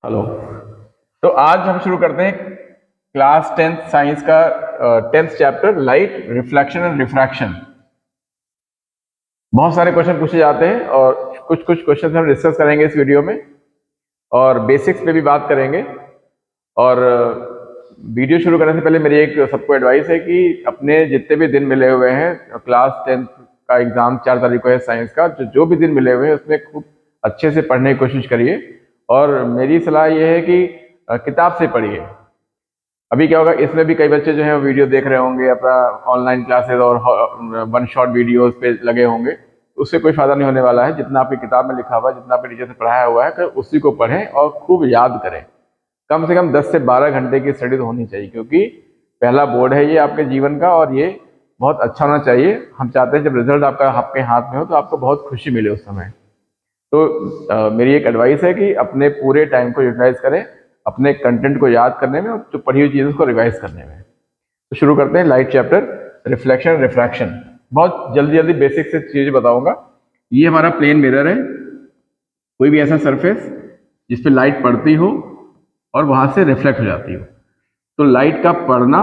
Hello. तो आज हम शुरू करते हैं क्लास 10th साइंस का 10th chapter light reflection and refraction. बहुत सारे क्वेश्चन पूछे जाते हैं और कुछ क्वेश्चन हम डिस्कस करेंगे इस वीडियो में और बेसिक्स पे भी बात करेंगे। और वीडियो शुरू करने से पहले मेरी एक सबको एडवाइस है कि अपने जितने भी दिन मिले हुए हैं, क्लास 10th का एग्जाम 4 तारीख को है साइंस का, जो भी दिन मिले हुए हैं उसमें खूब अच्छे से पढ़ने की कोशिश करिए। और मेरी सलाह यह है कि किताब से पढ़िए। अभी क्या होगा, इसमें भी कई बच्चे जो हैं वीडियो देख रहे होंगे, अपना ऑनलाइन क्लासेस और वन शॉट वीडियोस पे लगे होंगे, उससे कोई फायदा नहीं होने वाला है। जितना आपकी किताब में लिखा हुआ है, जितना आपके टीचर से पढ़ाया हुआ है, उसी को पढ़ें और खूब याद करें। कम से कम 10 से 12 घंटे की स्टडी तो होनी चाहिए, क्योंकि पहला बोर्ड है ये आपके जीवन का और ये बहुत अच्छा होना चाहिए। हम चाहते हैं जब रिजल्ट आपका आपके हाथ में हो तो आपको बहुत खुशी मिले उस समय। तो मेरी एक एडवाइस है कि अपने पूरे टाइम को यूटिलाइज करें अपने कंटेंट को याद करने में और जो पढ़ी हुई चीज़ों को रिवाइज करने में। तो शुरू करते हैं लाइट चैप्टर रिफ्लेक्शन रिफ्रैक्शन। बहुत जल्दी जल्दी बेसिक से चीज़ें बताऊंगा। ये हमारा प्लेन मिरर है, कोई भी ऐसा सरफेस जिसपे लाइट पड़ती हो और वहां से रिफ्लेक्ट हो जाती हो। तो लाइट का पड़ना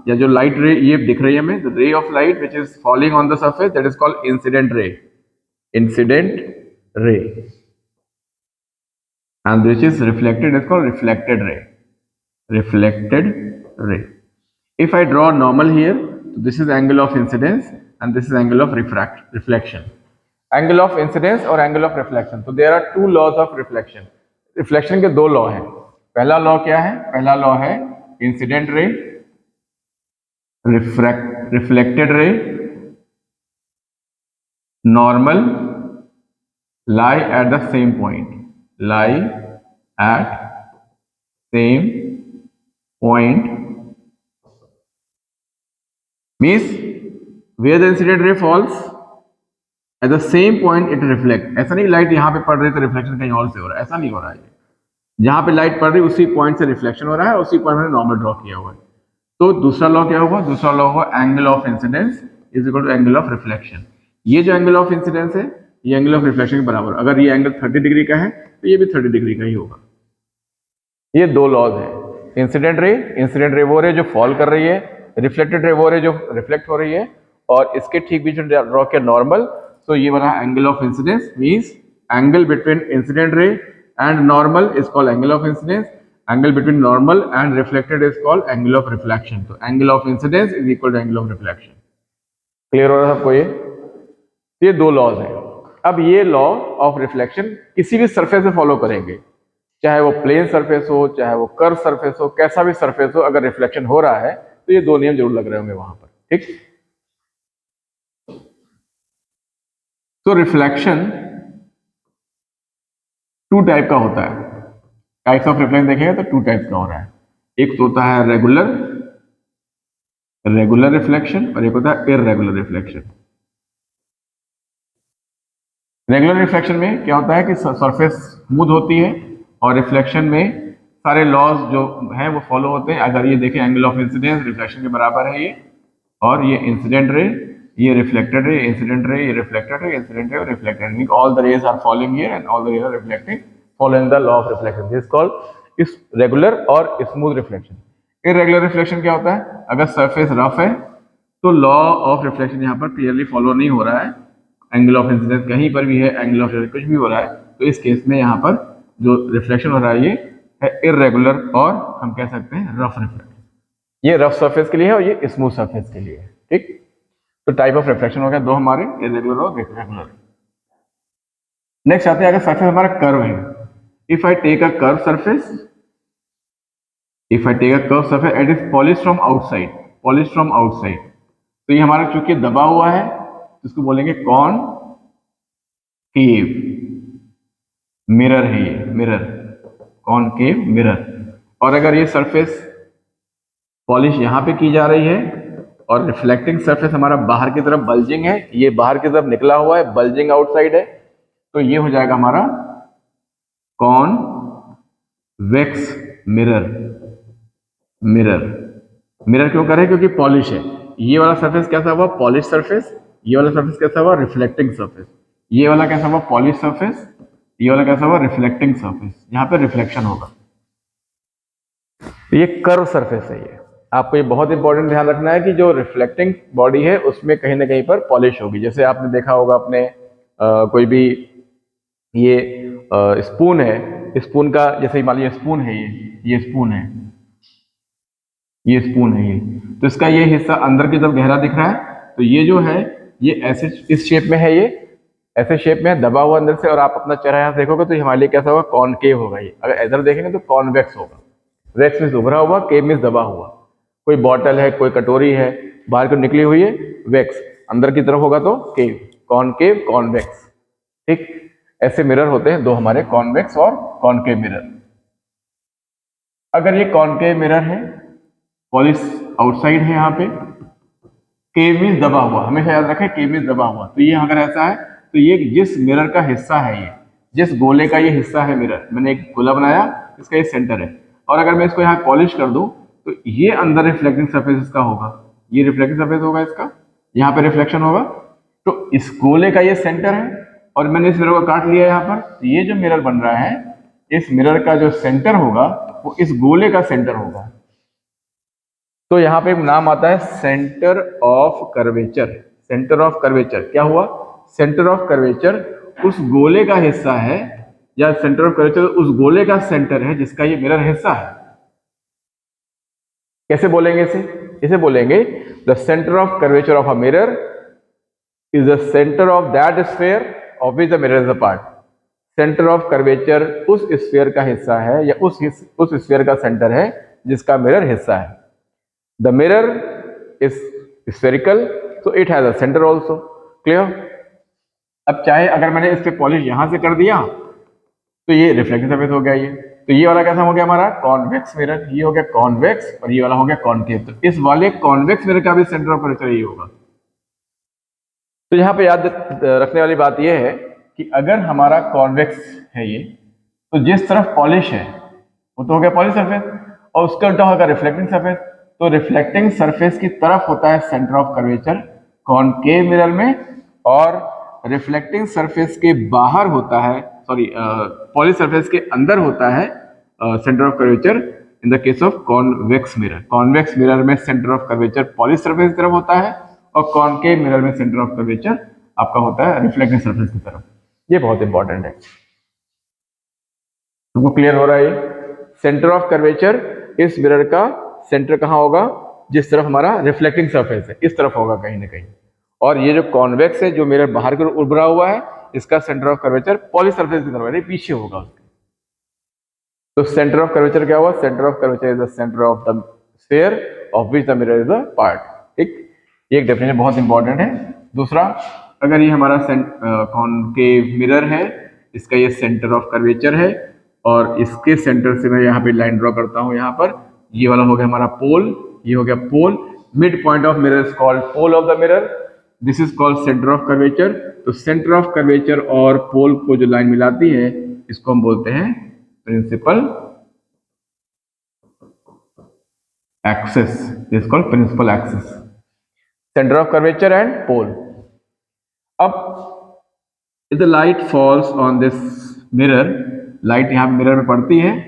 या जो लाइट रे ये दिख रही है हमें, the ray of light which is falling on the surface, that is called incident ray. Incident ray, and which is reflected is called reflected ray. Reflected ray. If I draw normal here, this is angle of incidence and this is angle of reflection. Angle of incidence और angle of reflection. So there are two laws of reflection. Reflection के दो law हैं। पहला law क्या है? पहला law है incident ray, reflected रे, normal lie at the same point, lie at same point means where the incident ray falls at the same point it reflect। ऐसा नहीं लाइट यहाँ पे पड़ रही तो रिफ्लेक्शन कहीं और से हो रहा है, ऐसा नहीं हो रहा है। जहाँ पे लाइट पड़ रही उसी पॉइंट से रिफ्लेक्शन हो रहा है, उसी पॉइंट में नॉर्मल ड्रॉ किया हुआ है। तो दूसरा लॉ क्या होगा? दूसरा लॉ होगा angle of incidence is equal to angle of reflection. ये जो एंगल ऑफ इंसिडेंस है ये एंगल ऑफ रिफ्लेक्शन के बराबर। अगर ये एंगल 30 डिग्री का है तो ये भी 30 डिग्री का ही होगा। ये दो लॉज है। इंसिडेंट रे वो रे जो फॉल कर रही है, रिफ्लेक्टेड रे वो रे जो रिफ्लेक्ट हो रही है, और इसके ठीक बीच में ड्रॉ किया नॉर्मल। तो ये बना angle of incidence, means angle between incident ray and normal is called angle of incidence. Angle between normal and reflected is called angle of reflection. तो angle of incidence is equal to angle of reflection. Clear हो रहा है सबको? ये दो laws हैं। अब ये लॉ ऑफ रिफ्लेक्शन किसी भी सरफेस में फॉलो करेंगे, चाहे वो प्लेन सरफेस हो, चाहे वो कर्व सरफेस हो, कैसा भी सरफेस हो, अगर रिफ्लेक्शन हो रहा है तो ये दो नियम जरूर लग रहे होंगे वहां पर। ठीक। तो रिफ्लेक्शन टू टाइप का होता है। टाइप्स ऑफ रिफ्लेक्शन देखेंगे तो टू टाइप्स का हो रहा है। एक तो होता है रेगुलर रिफ्लेक्शन और एक होता है इररेगुलर रिफ्लेक्शन। रेगुलर रिफ्लेक्शन में क्या होता है कि सरफेस स्मूथ होती है और रिफ्लेक्शन में सारे लॉज जो हैं वो फॉलो होते हैं। अगर ये देखें एंगल ऑफ इंसिडेंस रिफ्लेक्शन के बराबर है ये, और ये इंसिडेंट रे, ये रिफ्लेक्टेड रे, इंसिडेंट रे, ये रिफ्लेक्टेड रे, इंसिडेंट रे और reflected mean all the rays are following here and all the rays are reflecting following the law of reflection. This called is regular और स्मूथ रिफ्लेक्शन। इररेगुलर रिफ्लेक्शन क्या होता है? अगर surface rough है तो law of reflection यहाँ पर clearly follow नहीं हो रहा है, एंगल ऑफ इंसिडेंस कहीं पर भी है, एंगल ऑफ कुछ भी हो रहा है, तो इस केस में यहाँ पर जो रिफ्लेक्शन हो रहा है ये है इररेगुलर और हम कह सकते हैं रफ रिफ्लेक्शन। ये रफ सरफेस के लिए है और ये स्मूथ सरफेस के लिए है। ठीक। तो टाइप ऑफ रिफ्लेक्शन हो गया दो हमारे, इररेगुलर और रेगुलर। नेक्स्ट आते हैं, अगर सरफेस हमारा कर्व है, if I take a curve surface, and is polish from outside, तो ये हमारा चूंकि दबा हुआ है तो इसको बोलेंगे कॉनकेव मिरर है, ये मिरर, कॉनकेव मिरर। और अगर ये सरफेस पॉलिश यहां पे की जा रही है और रिफ्लेक्टिंग सरफेस हमारा बाहर की तरफ बल्जिंग है, ये बाहर की तरफ निकला हुआ है, बल्जिंग आउटसाइड है, तो ये हो जाएगा हमारा कॉनवेक्स मिरर क्यों करें? क्योंकि पॉलिश है। ये वाला सरफेस कैसा हुआ? Polish surface. ये वाला सरफेस कैसा हुआ? Reflecting surface. ये वाला कैसा हुआ? Polish surface. ये वाला कैसा हुआ? Reflecting surface. यहाँ पे रिफ्लेक्शन होगा। तो ये कर्व सरफेस है। ये आपको ये बहुत इंपॉर्टेंट ध्यान रखना है कि जो रिफ्लेक्टिंग बॉडी है उसमें कहीं ना कहीं पर पॉलिश होगी। जैसे आपने देखा होगा अपने कोई भी ये स्पून है, स्पून का जैसे मान लीजिए स्पून है, ये स्पून है, ये स्पून है, ये तो इसका ये हिस्सा अंदर की तरफ गहरा दिख रहा है, तो ये जो है ये ऐसे इस शेप में है, ये ऐसे शेप में है, दबा हुआ अंदर से। और आप अपना चेहरा यहाँ देखोगे तो हमारे लिए कैसा होगा, कॉनकेव होगा। ये अगर इधर देखेंगे तो कॉन्वेक्स होगा। वेक्स मीन्स उभरा हुआ, केव मीन्स दबा हुआ। कोई बॉटल है, कोई कटोरी है, बाहर को निकली हुई है, वेक्स। अंदर की तरफ होगा तो केव, कॉनकेव, कॉन्वेक्स। ठीक, ऐसे मिरर होते हैं दो हमारे, कॉन्वेक्स और कॉनकेव मिरर। अगर ये कॉनकेव मिरर है, पॉलिश आउटसाइड है यहाँ पे, केव मीन्स दबा हुआ, हमेशा याद रखें केव मीन्स दबा हुआ। तो ये अगर ऐसा है तो ये जिस मिरर का हिस्सा है, ये जिस गोले का ये हिस्सा है मिरर, मैंने एक गोला बनाया, इसका ये सेंटर है, और अगर मैं इसको यहाँ पॉलिश कर दूं तो ये अंदर रिफ्लेक्टिंग सरफेस इसका होगा, ये रिफ्लेक्टिंग सरफेस होगा इसका, यहाँ पे रिफ्लेक्शन होगा। तो इस गोले का ये सेंटर है और मैंने इस मिरर को काट लिया यहाँ पर, तो ये जो मिरर बन रहा है, इस मिरर का जो सेंटर होगा वो इस गोले का सेंटर होगा। तो यहाँ पे एक नाम आता है centre of curvature. Centre of curvature क्या हुआ, सेंटर ऑफ कर्वेचर उस गोले का हिस्सा है, या सेंटर ऑफ कर्वेचर उस गोले का सेंटर है जिसका ये मिरर हिस्सा है। कैसे बोलेंगे इसे, इसे बोलेंगे the centre of curvature of a mirror is the centre of that sphere of which the mirror is a part. Centre of curvature उस स्फीयर का हिस्सा है, या उस स्फीयर का सेंटर है जिसका मिरर हिस्सा है। The mirror is spherical, so it has a center also. Clear? अब चाहे अगर मैंने इस पे पॉलिश यहां से कर दिया तो ये रिफ्लेक्टिव सरफेस हो गया, ये तो ये वाला कैसा हो गया हमारा, कॉन्वेक्स मिरर। ये हो गया कॉन्वेक्स और ये वाला हो गया कॉन्केव। तो इस वाले कॉन्वेक्स मिरर का भी सेंटर ऑफ कर्वेचर यही होगा। तो यहाँ पे याद रखने वाली बात यह है कि अगर हमारा कॉन्वेक्स है ये, तो जिस तरफ पॉलिश है वो तो हो गया पॉलिश सरफेस, और उसका उल्टा होगा रिफ्लेक्टिंग सरफेस। तो रिफ्लेक्टिंग सरफेस की तरफ होता है centre of curvature concave mirror में, और रिफ्लेक्टिंग सरफेस के बाहर होता है, सॉरी पॉलिश सरफेस के अंदर होता है centre of curvature in the case of convex mirror. Convex mirror में centre of curvature polish surface की तरफ होता है, और कॉनकेव मिरर में सेंटर ऑफ कर्वेचर आपका होता है रिफ्लेक्टिंग सरफेस की तरफ। ये बहुत इंपॉर्टेंट है, तुमको क्लियर हो रहा है? ये सेंटर ऑफ कर्वेचर इस मिरर का सेंटर कहाँ होगा, जिस तरफ हमारा रिफ्लेक्टिंग सरफेस है इस तरफ होगा कहीं ना कहीं। और ये जो कॉन्वेक्स है, जो मिरर बाहर की ओर उभरा हुआ है, इसका centre of curvature polish surface की तरफ है, पीछे होगा उसके। तो सेंटर ऑफ कर्वेचर क्या हुआ, centre of curvature is the centre of the sphere of which the mirror is the part. ठीक, ये एक डेफिनेशन बहुत इंपॉर्टेंट है। दूसरा, अगर ये हमारा कॉनकेव मिरर है, इसका ये सेंटर ऑफ कर्वेचर है, और इसके सेंटर से मैं यहाँ पे लाइन ड्रॉ करता हूँ, यहाँ पर ये वाला हो गया हमारा पोल, ये हो गया pole. Mid point of mirror is called pole of the mirror, this is called centre of curvature. तो सेंटर ऑफ कर्वेचर और पोल को जो लाइन मिलाती है इसको हम बोलते हैं principal axis, is called principal axis, centre of curvature and pole. अब if the light falls on this mirror, light यहाँ मिरर में पड़ती है,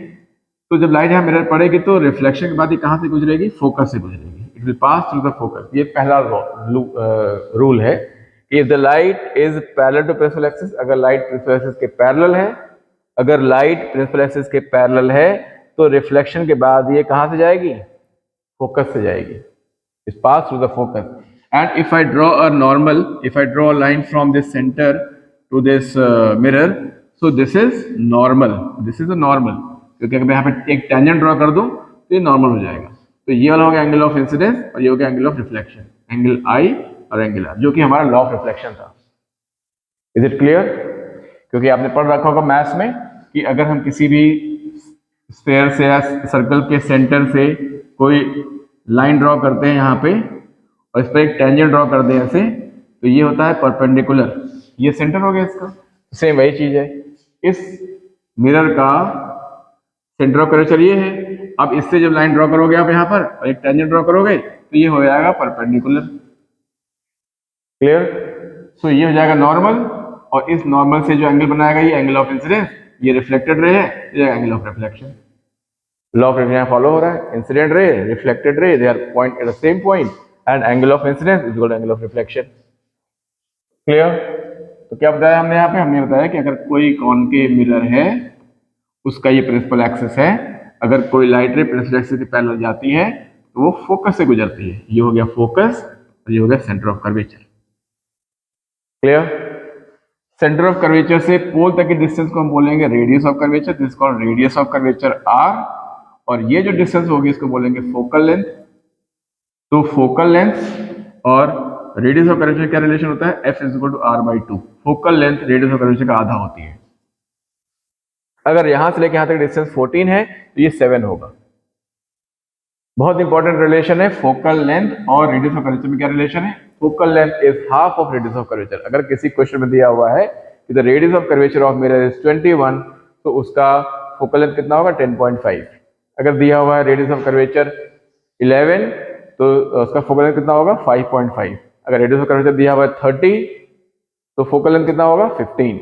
तो जब लाइट यहाँ मिरर पड़ेगी तो रिफ्लेक्शन के बाद ये कहाँ से गुजरेगी, फोकस से गुजरेगी। It will pass through the focus. ये पहला रूल है कि if the light is parallel to principal axis, अगर लाइट प्रिंसिपल एक्सिस के पैरेलल है, अगर लाइट प्रिंसिपल एक्सिस के पैरेलल है तो रिफ्लेक्शन के बाद ये कहाँ से जाएगी, फोकस से जाएगी। It pass through the focus. And if I draw a normal, if I draw a line from this centre to this mirror, so this is normal, this is a normal, क्योंकि अगर मैं यहाँ पे एक tangent draw कर दूं तो ये नॉर्मल हो जाएगा। तो ये वाला हो गया एंगल ऑफ इंसिडेंस, और ये हो गया एंगल ऑफ रिफ्लेक्शन, एंगल आई और एंगल आर, जो कि हमारा लॉ ऑफ रिफ्लेक्शन था। Is it clear? क्योंकि आपने पढ़ रखा होगा मैथ्स में कि अगर हम किसी भी स्फीयर से या सर्कल के सेंटर से कोई लाइन ड्रॉ करते हैं यहाँ पे, और इस पर एक टेंजेंट ड्रॉ कर दें ऐसे, तो ये होता है परपेंडिकुलर, ये सेंटर हो गया इसका। सेम वही चीज है, इस मिरर का सेंटर ऑफ कर्वेचर ये है। अब इससे जब लाइन ड्रॉ करोगे आप यहाँ पर और एक टेंजेंट ड्रॉ करोगे तो ये हो जाएगा परपेंडिकुलर। क्लियर? सो ये हो जाएगा नॉर्मल, और इस नॉर्मल से जो एंगल बनाएगा ये एंगल ऑफ इंसिडेंस, ये रिफ्लेक्टेड रे है, ये angle of reflection. Law of reflection follow हो रहा है, incident ray, reflected ray, they are point at the same point and angle of incidence is equal to angle of reflection. Clear? तो क्या बताया हमने यहाँ पे? हमने बताया कि अगर कोई कॉनकेव मिरर है, उसका ये प्रिंसिपल एक्सिस है, अगर कोई लाइट रे प्रिंसिपल एक्सिस के पैरेलल जाती है तो वो फोकस से गुजरती है। ये हो गया फोकस और ये हो गया centre of curvature. Clear? Centre of curvature से पोल तक की डिस्टेंस को हम बोलेंगे radius of curvature, this called radius of curvature R, और ये जो डिस्टेंस होगी इसको बोलेंगे फोकल लेंथ। तो फोकल लेंथ और रेडियस ऑफ कर्वेचर क्या रिलेशन होता है? F is equal to R by 2। Focal length radius of curvature का आधा होती है। अगर यहां से लेकर यहां तक डिस्टेंस 14 है तो ये 7 होगा। बहुत इंपॉर्टेंट रिलेशन है फोकल लेंथ और रेडियस ऑफ कर्वेचर में। क्या रिलेशन है? Focal length is half of radius of curvature. अगर किसी क्वेश्चन में दिया हुआ है कि the radius of curvature of mirror is 21, तो उसका फोकल लेंथ कितना होगा? 10.5। अगर दिया हुआ है रेडियस ऑफ कर्वेचर 11, तो उसका फोकल लेंथ कितना होगा? 5.5। अगर रेडियस ऑफ कर्वेचर दिया हुआ है 30, तो फोकल लेंथ कितना होगा? 15।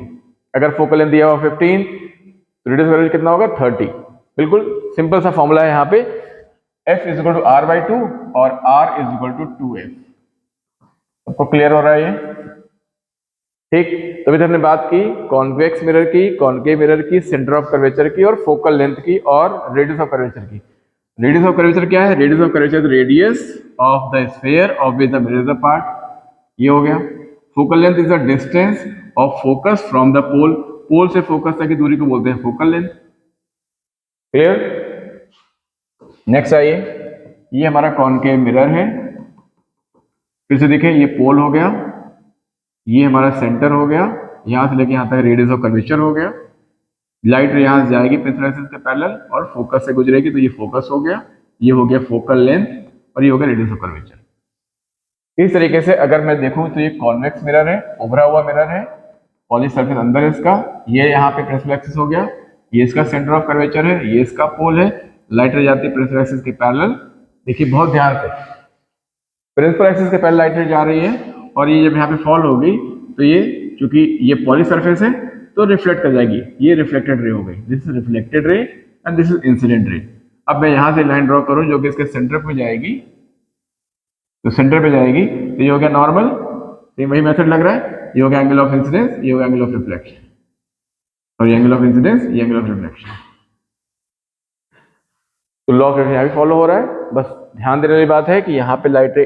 अगर फोकल लेंथ दिया हुआ 15, तो रेडियस ऑफ कर्वेचर कितना होगा? 30। बिल्कुल सिंपल सा फॉर्मूला है यहाँ पे, F is equal to R by 2 और R is equal to 2F। आपको क्लियर हो रहा है ये? ठीक। तो अभी हमने बात की कॉन्वेक्स मिरर की, कॉनकेव मिरर की, सेंटर ऑफ कर्वेचर की और फोकल लेंथ की और रेडियस ऑफ कर्वेचर की। रेडियस ऑफ कर्वेचर क्या है? Radius of curvature radius of the sphere of which the mirror is a part. ये हो गया। Focal length is the distance of focus from the pole. Pole से focus तक की दूरी को बोलते हैं फोकल लेंथ। क्लियर? नेक्स्ट आइए, ये हमारा कॉनकेव मिरर है। फिर से देखिए, ये पोल हो गया, ये हमारा सेंटर हो गया, यहां से लेके यहां तक रेडियस ऑफ कर्वेचर हो गया। लाइट यहां से जाएगी प्रिंसिपल एक्सिस के पैरेलल और फोकस से गुजरेगी, तो ये फोकस हो गया, ये हो गया फोकल लेंथ और ये हो गया रेडियस ऑफ कर्वेचर। इस तरीके से अगर मैं देखूं तो ये कॉन्वेक्स मिरर है, उभरा हुआ मिरर है, पॉलिश सरफेस अंदर है इसका, ये यहाँ पे प्रिंसिपल एक्सिस हो गया, ये इसका सेंटर ऑफ कर्वेचर है, ये इसका पोल है, लाइट रे जाती है प्रिंसिपल एक्सिस के पैरेलल। देखिए बहुत ध्यान से, प्रिंसिपल एक्सिस के पैरेलल लाइट रे जा रही है और ये जब यहाँ पे फॉल होगी तो ये चूंकि ये पॉलिश सरफेस है तो रिफ्लेक्ट कर जाएगी, ये रिफ्लेक्टेड रे हो गई। This is reflected ray and this is incident ray. अब मैं यहां से लाइन ड्रॉ करूं जो कि इसके सेंटर पे जाएगी, तो सेंटर पे जाएगी तो ये हो गया नॉर्मल, ये वही मेथड लग रहा है, ये हो गया एंगल ऑफ इंसिडेंस, ये हो गया एंगल ऑफ रिफ्लेक्शन, और ये एंगल ऑफ इंसिडेंस, ये एंगल ऑफ रिफ्लेक्शन। तो लॉ ऑफ रिफ्लेक्शन यहाँ भी फॉलो हो रहा है। बस ध्यान देने वाली बात है कि यहाँ पे लाइट रे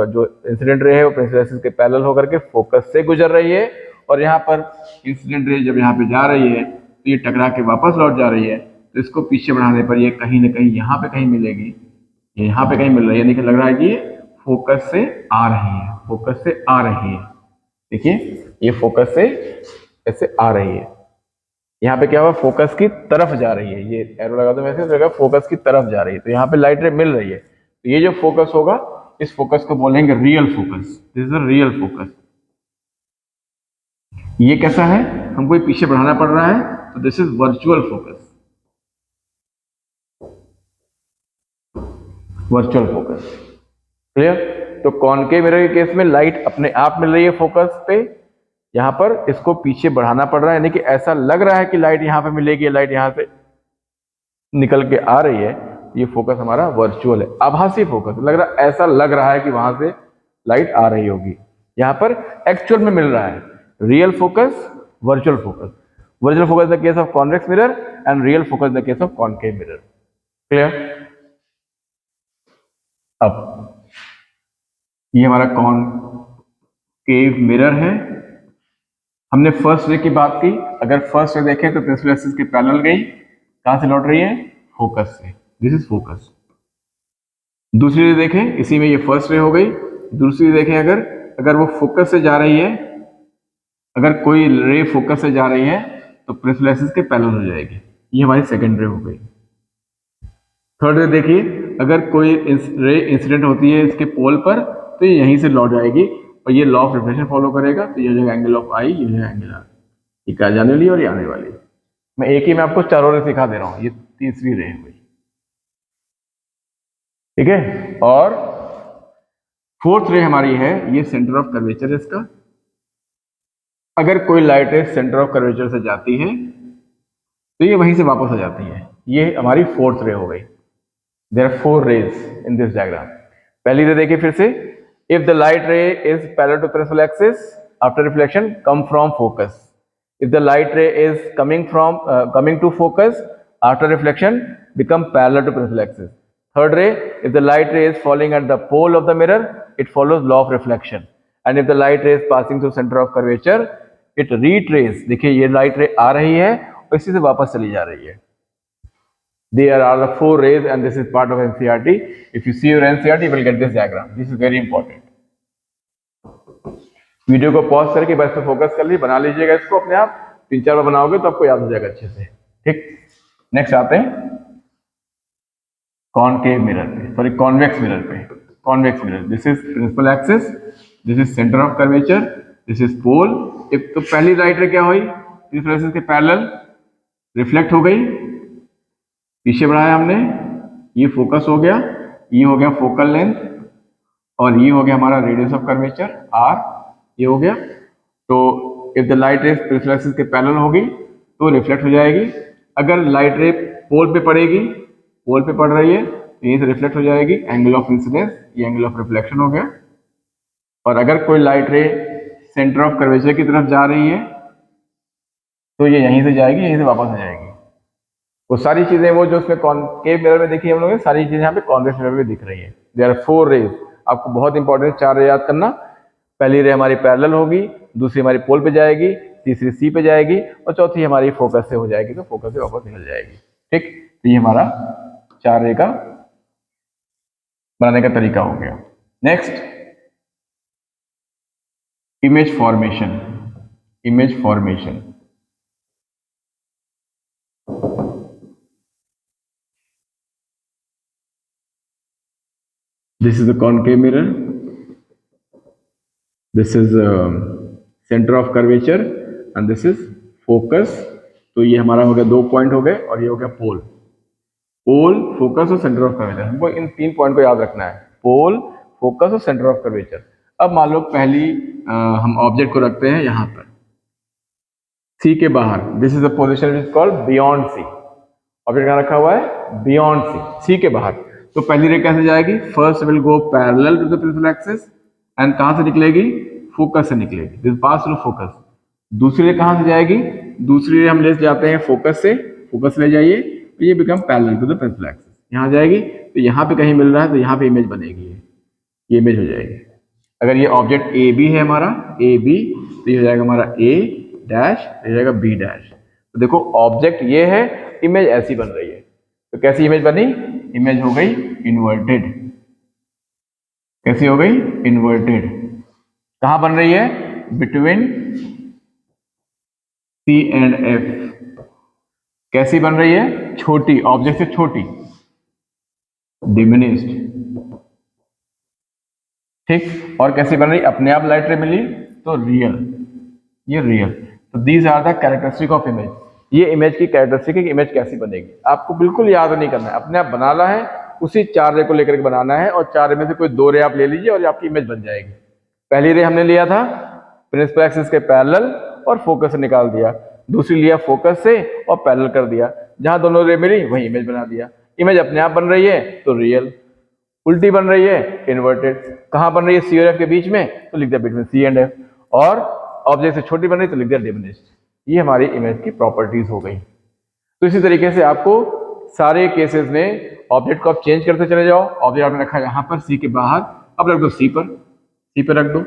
जो इंसिडेंट रे है वो प्रिंसिपल एक्सिस के पैरेलल होकर के फोकस से गुजर रही है, और यहाँ पर इंसिडेंट रे जब यहाँ पे जा रही है तो ये टकरा के वापस लौट जा रही है, तो इसको पीछे बढ़ाने पर ये कहीं ना कहीं यहाँ पे कहीं मिलेगी, ये यहाँ पे कहीं मिल रही है, यानी कि लग रहा है कि ये फोकस से आ रही है, फोकस से आ रही है। देखिए ये फोकस से ऐसे आ रही है, यहाँ पे क्या हुआ? फोकस की तरफ जा रही है, ये एरो लगा दो वैसे तो फोकस की तरफ जा रही है, तो यहाँ पे लाइट रे मिल रही है, तो ये जो फोकस होगा इस फोकस को बोलेंगे real focus. This is a real focus. ये कैसा है? हमको पीछे बढ़ाना पड़ रहा है, तो this is virtual focus, virtual focus. Clear? तो कॉनकेव मिरर के केस में लाइट अपने आप मिल रही है फोकस पे, यहाँ पर इसको पीछे बढ़ाना पड़ रहा है, यानी कि ऐसा लग रहा है कि लाइट यहाँ पे मिलेगी, लाइट यहाँ से निकल के आ रही है, ये फोकस हमारा वर्चुअल है, आभासी फोकस। लग रहा, ऐसा लग रहा है कि वहां से लाइट आ रही होगी, यहाँ पर एक्चुअल में मिल रहा है। Real focus, virtual focus. Virtual focus in the case of convex mirror and real focus in the case of concave mirror. Clear? अब ये हमारा कॉनकेव मिरर है। हमने फर्स्ट रे की बात की, अगर फर्स्ट रे देखें तो प्रिंसिपल एक्सिस के पैरेलल गई, कहां से लौट रही है? फोकस से। This is focus. दूसरी रे देखें, इसी में ये फर्स्ट रे हो गई। दूसरी रे देखें, अगर वो फोकस से जा रही है, अगर कोई रे फोकस से जा रही है तो प्रिंसिपल एक्सिस के पैरेलल हो जाएगी, ये हमारी सेकेंड रे हो गई। थर्ड रे देखिए, अगर कोई रे इंसिडेंट होती है इसके पोल पर तो ये यहीं से लौट जाएगी और ये लॉ ऑफ रिफ्लेक्शन फॉलो करेगा, तो ये हो जाएगा एंगल ऑफ आई, ये हो जाएगा एंगल आर। ये क्या जाने वाली और ये आने वाली। मैं एक ही में आपको चारों रे सिखा दे रहा हूं, ये तीसरी रे हुई। ठीक है? और फोर्थ रे हमारी है, ये सेंटर ऑफ कर्वेचर है इसका। अगर कोई लाइट रे सेंटर ऑफ कर्वेचर से जाती है तो ये वहीं से वापस आ जाती है, ये हमारी फोर्थ रे हो गई। There are 4 rays in this diagram. पहली रे देखिए फिर से, if the light ray is parallel to principal axis after reflection come from focus. If the light ray is coming to focus after reflection, become parallel to principal axis. Third ray, if the light ray is falling at the pole of the mirror, it follows law of reflection. And if the light ray is passing through center of curvature, it retraces. देखिए ये light ray आ रही है और इसी से वापस चली जा रही है। There are the 4 rays and this is part of NCERT. If you see your NCERT, you will get this diagram. This is very important. Video को पॉज करके बस पे फोकस कर लीजिए, बना लीजिएगा इसको अपने आप। 3-4 बार बनाओगे तो आपको याद हो जाएगा अच्छे से। ठीक, नेक्स्ट आते हैं कॉनकेव मिरर पे, सॉरी कॉन्वेक्स मिरर पे। Convex mirror, this is principal axis, this is centre of curvature, this is pole. एक तो पहली लाइट रे क्या हुई, प्रिंसिपल एक्सिस के पैरेलल रिफ्लेक्ट हो गई, पीछे बढ़ाया हमने, ये फोकस हो गया, ये हो गया फोकल लेंथ, और ये हो गया हमारा रेडियस ऑफ कर्वेचर आर, ये हो गया। तो if the light ray principal axis के पैरेलल होगी तो रिफ्लेक्ट हो जाएगी। अगर लाइट रे पोल पे पड़ेगी, पोल पे पड़ रही है तो यहीं से रिफ्लेक्ट हो जाएगी, एंगल ऑफ इंसिडेंस, ये एंगल ऑफ रिफ्लेक्शन हो गया। और अगर कोई लाइट रे सेंटर ऑफ कर्वेचर की तरफ जा रही है तो ये यहीं से जाएगी, यहीं से वापस आ जाएगी। वो सारी चीजें वो जो उसमें कॉनकेव मिरर में देखी हम लोगों ने, सारी चीजें यहाँ पे कॉन्वेक्स मिरर में दिख रही है। There are 4 rays. आपको बहुत इंपॉर्टेंट 4 रे याद करना। पहली रे हमारी पैरेलल होगी, दूसरी हमारी पोल पे जाएगी, तीसरी सी पे जाएगी, और चौथी हमारी फोकस से हो जाएगी, तो फोकस से वापस निकल जाएगी। ठीक, तो ये हमारा 4 रे का बनाने का तरीका हो गया। Next, image formation. Image formation, this is the concave mirror, this is center of curvature and this is focus। तो ये हमारा हो गया 2 पॉइंट हो गए, और ये हो गया पोल। पोल, फोकस और सेंटर ऑफ कर्वेचर, हमको इन 3 पॉइंट को याद रखना है, पोल, फोकस और सेंटर ऑफ कर्वेचर। अब मान लो पहली हम ऑब्जेक्ट को रखते हैं यहाँ पर सी के बाहर, this is the position is called beyond C. Object कहाँ रखा हुआ है, बियॉन्ड सी के बाहर। तो पहली रे कैसे जाएगी, first will go parallel to the principal axis and कहां से निकलेगी, फोकस से निकलेगी, दिस पास थ्रू फोकस। दूसरी रे कहां से जाएगी, दूसरी रे हम ले जाते हैं फोकस से, फोकस ले जाइए तो ये become parallel to the principal axis. यहाँ जाएगी तो यहाँ पे कहीं मिल रहा है तो यहाँ पे इमेज बनेगी, ये इमेज हो जाएगी। अगर ये ऑब्जेक्ट ए बी है हमारा, ए बी, तो ये हो जाएगा हमारा ए डैश, हो जाएगा बी डैश। तो देखो ऑब्जेक्ट ये है, इमेज ऐसी बन रही है। तो कैसी इमेज बनी, इमेज हो गई इन्वर्टेड। कैसी हो गई, इन्वर्टेड। कहां बन रही है, बिटवीन सी एंड एफ। कैसी बन रही है, छोटी, ऑब्जेक्ट से छोटी, डिमिनिश्ड। ठीक, और कैसी बन रही, अपने आप लाइट रे मिली तो रियल, ये रियल। तो these are the characteristic of image. ये इमेज की कैरेक्टरिस्टिक है कि इमेज कैसी बनेगी। आपको बिल्कुल याद नहीं करना है, अपने आप बनाना है, उसी 4 रे को लेकर के बनाना है, और 4 रे में से कोई 2 रे आप ले लीजिए और आपकी इमेज बन जाएगी। पहली रे हमने लिया था प्रिंसिपल एक्सिस के पैरेलल और फोकस से निकाल दिया, दूसरी लिया फोकस से और पैरेलल कर दिया, जहां दोनों रे मिली वही इमेज बना दिया। इमेज अपने आप बन रही है तो रियल, उल्टी बन रही है इन्वर्टेड। कहां बन रही है, सी और एफ के बीच में, तो लिख दिया बिटवीन सी एंड एफ, और ऑब्जेक्ट से छोटी बन रही तो लिख दिया डिमिनिश्ड। ये हमारी इमेज की प्रॉपर्टीज हो गई। तो इसी तरीके से आपको सारे केसेस में ऑब्जेक्ट को आप चेंज करते चले जाओ। ऑब्जेक्ट आपने रखा है यहाँ पर सी के बाहर, अब रख दो सी पर, सी पर रख दो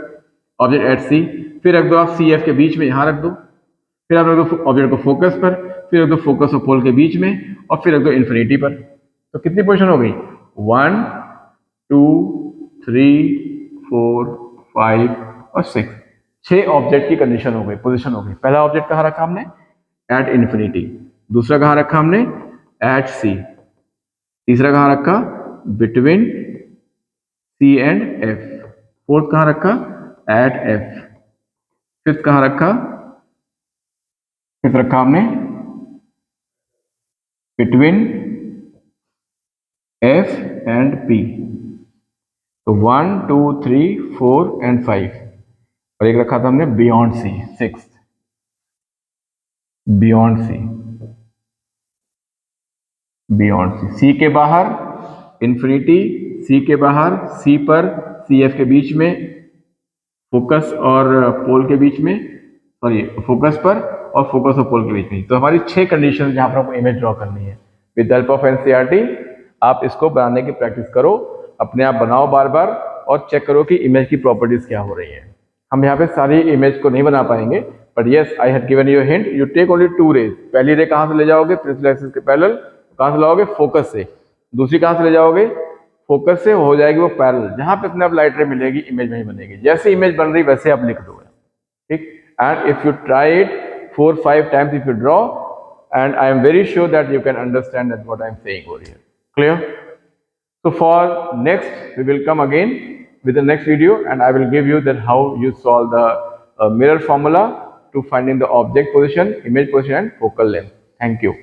ऑब्जेक्ट एट सी, फिर रख दो आप सी एफ के बीच में, यहाँ रख दो, फिर आप रख दो ऑब्जेक्ट को फोकस पर, फिर रख दो फोकस और पोल के बीच में, और फिर रख दो इन्फिनिटी पर। तो कितनी पोजिशन हो गई, 1 2 3 4 5 और 6, 6 ऑब्जेक्ट की कंडीशन हो गई, पोजीशन हो गई। पहला ऑब्जेक्ट कहाँ रखा हमने, एट इन्फिनिटी, दूसरा कहाँ रखा हमने, एट सी, तीसरा कहाँ रखा, between C and F, fourth कहाँ रखा, एट एफ, फिफ्थ कहाँ रखा, फिफ्थ रखा हमने बिटवीन एफ एंड पी। तो 1 2 3 4 एंड 5, और एक रखा था हमने beyond C, 6th beyond C. Beyond C के बाहर इन्फिनिटी, सी के बाहर सी पर सी एफ के बीच में, फोकस और पोल के बीच में, सॉरी फोकस पर और फोकस और पोल के बीच में। तो हमारी 6 कंडीशन जहां पर आपको इमेज ड्रॉ करनी है। With the help of NCERT आप इसको बनाने की प्रैक्टिस करो, अपने आप बनाओ बार बार और चेक करो कि इमेज की प्रॉपर्टीज क्या हो रही है। हम यहाँ पे सारी इमेज को नहीं बना पाएंगे, but yes I had given you hint, you take only 2 rays. पहली रे कहाँ से ले जाओगे? प्रिंसिपल एक्सिस के पैरेलल। कहाँ से लाओगे? फोकस से। दूसरी कहाँ से ले जाओगे? फोकस से। हो जाएगी वो पैरेलल, जहां पे अपने आप लाइट रे मिलेगी इमेज वही बनेगी। जैसे इमेज बन रही वैसे आप लिख दो, ठीक। And if you try it 4-5 times, if you draw, and I am very sure that you can understand that what I am saying over here. Clear? So for next we will come again with the next video, and I will give you that how you solve the mirror formula to finding the object position, image position and focal length. Thank you.